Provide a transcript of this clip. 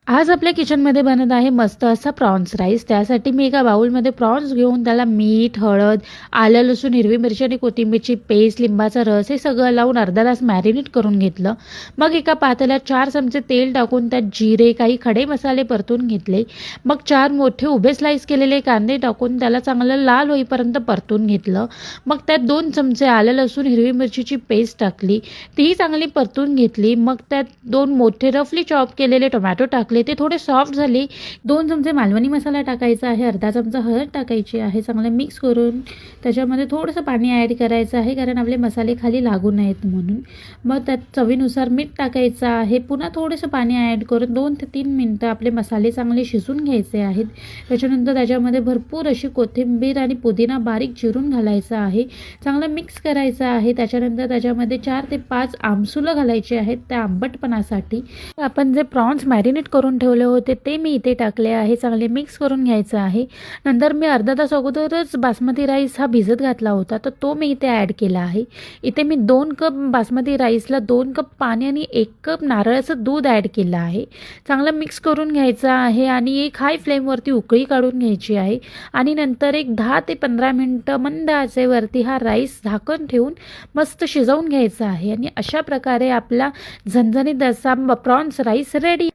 आज आपल्या किचनमध्ये बनत आहे मस्त असा प्रॉन्स राईस. त्यासाठी मी एका बाउलमध्ये प्रॉन्स घेऊन त्याला मीठ, हळद, आलं, लसूण, हिरवी मिरची आणि कोथिंबीरची पेस्ट, लिंबाचा रस हे सगळं लावून अर्धा तास मॅरिनेट करून घेतलं. मग एका पातेल्यात 4 चमचे तेल टाकून त्यात जिरे, काही खडे मसाले परतून घेतले. मग 4 मोठे उभे स्लाइस केलेले कांदे टाकून त्याला चांगलं लाल होईपर्यंत परतून घेतलं. मग त्यात 2 चमचे आलं, लसूण, हिरवी मिरचीची पेस्ट टाकली. तीही चांगली परतून घेतली. मग त्यात 2 मोठे रफली चॉप केलेले टोमॅटो टाकले. ते थोडे सॉफ्ट झाले. 2 चमचे मालवणी मसाला टाकायचा आहे, अर्धा चमचा हळद टाकायची आहे. चांगलं मिक्स करून त्याच्यामध्ये थोडंसं पाणी ॲड करायचं आहे, कारण आपले मसाले खाली लागू नयेत म्हणून. मग त्यात चवीनुसार मीठ टाकायचं आहे. पुन्हा थोडंसं पाणी ॲड करून 2 ते 3 मिनटं आपले मसाले चांगले शिजून घ्यायचे आहेत. त्याच्यानंतर त्याच्यामध्ये भरपूर अशी कोथिंबीर आणि पुदिना बारीक चिरून घालायचा आहे. चांगलं मिक्स करायचं आहे. त्याच्यानंतर त्याच्यामध्ये 4 ते 5 आमसुलं घालायचे आहेत त्या आंबटपणासाठी. आपण जे प्रॉन्स मॅरिनेट करून ठेवले होते ते मी इथे टाकले आहे. चांगले मिक्स करून घ्यायचं आहे. नंतर मी अर्धा तास अगोदरच बासमती राईस हा भिजत घातला होता, तर तो मी इथे ॲड केला आहे. इथे मी 2 कप बासमती राईसला 2 कप पाणी आणि 1 कप नारळाचं दूध ॲड केलं आहे. चांगलं मिक्स करून घ्यायचं आहे आणि एक हाय फ्लेमवरती उकळी काढून घ्यायची आहे. आणि नंतर एक 10 ते 15 मिनटं मंद आचेवरती हा राईस झाकण ठेवून मस्त शिजवून घ्यायचा आहे. आणि अशा प्रकारे आपला झणझणीत असा प्रॉन्स राईस रेडी.